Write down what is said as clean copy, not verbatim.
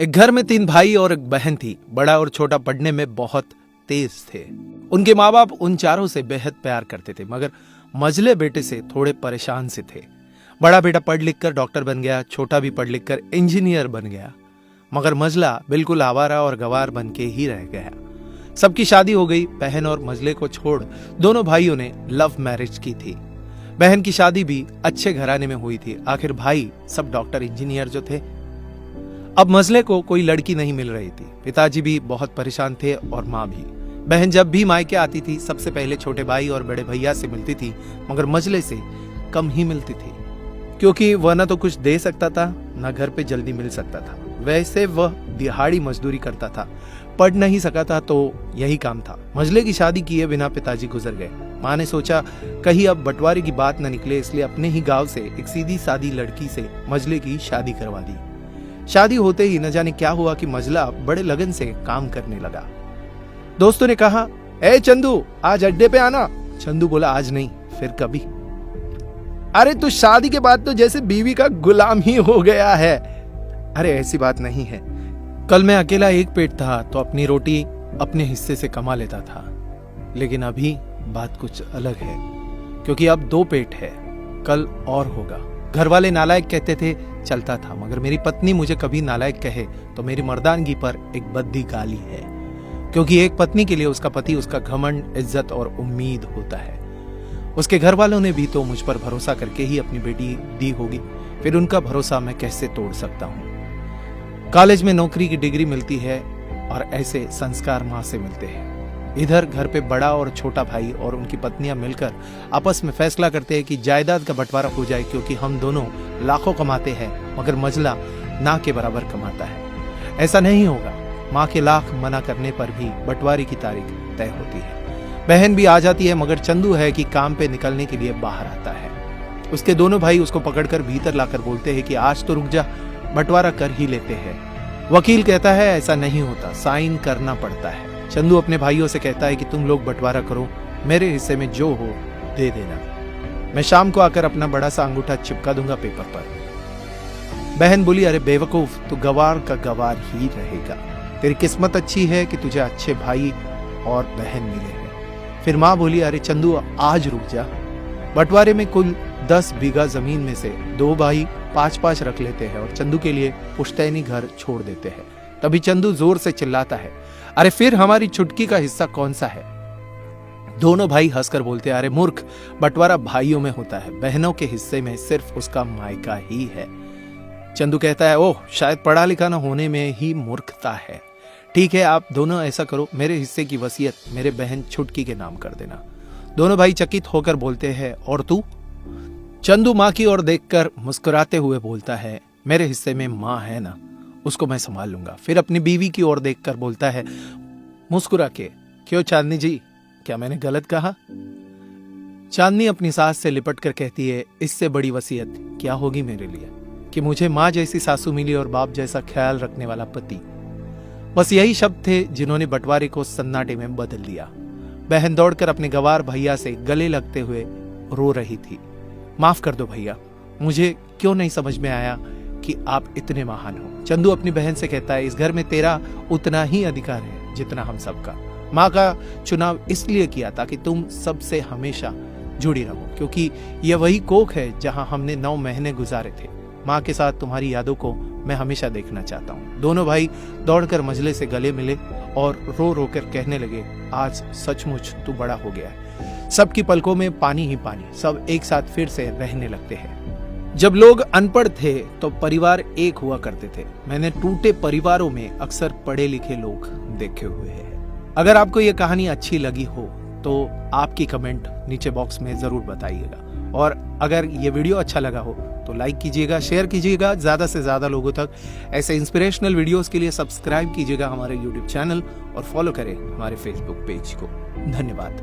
एक घर में 3 भाई और एक बहन थी। बड़ा और छोटा पढ़ने में बहुत तेज थे। उनके माँ बाप उन चारों से बेहद प्यार करते थे, मगर मझले बेटे से थोड़े परेशान से थे। बड़ा बेटा पढ़ लिख कर डॉक्टर बन गया, छोटा भी पढ़ लिख कर इंजीनियर बन गया, मगर मझला बिल्कुल आवारा और गवार बन के ही रह गया। सबकी शादी हो गई। बहन और मझले को छोड़ दोनों भाइयों ने लव मैरिज की थी। बहन की शादी भी अच्छे घराने में हुई थी। आखिर भाई सब डॉक्टर इंजीनियर जो थे। अब मझले को कोई लड़की नहीं मिल रही थी। पिताजी भी बहुत परेशान थे और माँ भी। बहन जब भी मायके आती थी सबसे पहले छोटे भाई और बड़े भैया से मिलती थी, मगर मझले से कम ही मिलती थी, क्योंकि वह न तो कुछ दे सकता था न घर पे जल्दी मिल सकता था। वैसे वह दिहाड़ी मजदूरी करता था, पढ़ नहीं सका था तो यही काम था। मझले की शादी किए बिना पिताजी गुजर गए। माँ ने सोचा कहीं अब बंटवारे की बात न निकले, इसलिए अपने ही गांव से एक सीधी सादी लड़की से मझले की शादी करवा दी। शादी होते ही न जाने क्या हुआ कि मझला बड़े लगन से काम करने लगा। दोस्तों ने कहा, ए चंदू आज अड्डे पे आना। चंदू बोला, आज नहीं, फिर कभी। अरे तू शादी के बाद तो जैसे बीवी का गुलाम ही हो गया है। अरे ऐसी बात नहीं है, कल मैं अकेला एक पेट था तो अपनी रोटी अपने हिस्से से कमा लेता था, लेकिन अभी बात कुछ अलग है, क्योंकि अब 2 पेट है, कल और होगा। घर वाले नालायक कहते थे, चलता था, मगर मेरी पत्नी मुझे कभी नालायक कहे तो मेरी मर्दानगी पर एक बद्दी गाली है, क्योंकि एक पत्नी के लिए उसका पति उसका घमंड, इज्जत और उम्मीद होता है। उसके घर वालों ने भी तो मुझ पर भरोसा करके ही अपनी बेटी दी होगी, फिर उनका भरोसा मैं कैसे तोड़ सकता हूँ। कॉलेज में नौकरी की डिग्री मिलती है और ऐसे संस्कार माँ से मिलते हैं। इधर घर पे बड़ा और छोटा भाई और उनकी पत्नियां मिलकर आपस में फैसला करते हैं कि जायदाद का बंटवारा हो जाए, क्योंकि हम दोनों लाखों कमाते हैं मगर मझला ना के बराबर कमाता है। ऐसा नहीं होगा। माँ के लाख मना करने पर भी बंटवारे की तारीख तय होती है। बहन भी आ जाती है, मगर चंदू है कि काम पे निकलने के लिए बाहर आता है। उसके दोनों भाई उसको पकड़कर भीतर लाकर बोलते हैं कि आज तो रुक जा, बंटवारा कर ही लेते हैं। वकील कहता है ऐसा नहीं होता, साइन करना पड़ता है। चंदू अपने भाइयों से कहता है कि तुम लोग बंटवारा करो, मेरे हिस्से में जो हो दे देना, मैं शाम को आकर अपना बड़ा सा अंगूठा चिपका दूंगा पेपर पर। बहन बोली, अरे बेवकूफ, तू गवार का गवार ही रहेगा। तेरी किस्मत अच्छी है कि तुझे अच्छे भाई और बहन मिले हैं। फिर माँ बोली, अरे चंदू आज रुक जा, बंटवारे में कुल 10 बीघा जमीन में से 2 भाई 5-5 रख लेते हैं और चंदू के लिए पुश्तैनी घर छोड़ देते हैं। तभी चंदू जोर से चिल्लाता है, अरे फिर हमारी छुटकी का हिस्सा कौन सा है? दोनों भाई हंसकर बोलते हैं, अरे मूर्ख, बंटवारा भाइयों में होता है, बहनों के हिस्से में सिर्फ उसका मायका ही है। चंदू कहता है, ओह, शायद पढ़ा लिखा न होने में ही मूर्खता है। ठीक है, आप दोनों ऐसा करो, मेरे हिस्से की वसीयत मेरे बहन छुटकी के नाम कर देना। दोनों भाई चकित होकर बोलते हैं, और तू? चंदू माँ की ओर देखकर मुस्कुराते हुए बोलता है, मेरे हिस्से में माँ है ना, उसको मैं संभाल लूंगा। फिर अपनी बीवी की ओर देखकर बोलता है मुस्कुरा के, क्यों चांदनी जी, क्या मैंने गलत कहा? चांदनी अपनी सास से लिपट कर कहती है, इससे बड़ी वसीयत क्या होगी मेरे लिए, कि मुझे माँ जैसी सासू मिली और बाप जैसा ख्याल रखने वाला पति। बस यही शब्द थे जिन्होंने बंटवारे को सन्नाटे में बदल दिया। बहन दौड़कर अपने गवार भैया से गले लगते हुए रो रही थी, माफ कर दो भैया, मुझे क्यों नहीं समझ में आया कि आप इतने महान हो। चंदू अपनी बहन से कहता है, इस घर में तेरा उतना ही अधिकार है जितना हम सबका। माँ का चुनाव इसलिए किया ताकि तुम सबसे हमेशा जुड़ी रहो, क्योंकि यह वही कोख है जहां हमने 9 महीने गुजारे थे। माँ के साथ तुम्हारी यादों को मैं हमेशा देखना चाहता हूँ। दोनों भाई दौड़कर मझले से गले मिले और रो रो कर कहने लगे, आज सचमुच तू बड़ा हो गया है। सबकी पलकों में पानी ही पानी, सब एक साथ फिर से रहने लगते हैं। जब लोग अनपढ़ थे तो परिवार एक हुआ करते थे। मैंने टूटे परिवारों में अक्सर पढ़े लिखे लोग देखे हुए हैं। अगर आपको ये कहानी अच्छी लगी हो तो आपकी कमेंट नीचे बॉक्स में जरूर बताइएगा, और अगर ये वीडियो अच्छा लगा हो तो लाइक कीजिएगा, शेयर कीजिएगा ज्यादा से ज्यादा लोगों तक। ऐसे इंस्पिरेशनल वीडियोस के लिए सब्सक्राइब कीजिएगा हमारे YouTube चैनल और फॉलो करें हमारे Facebook पेज को। धन्यवाद।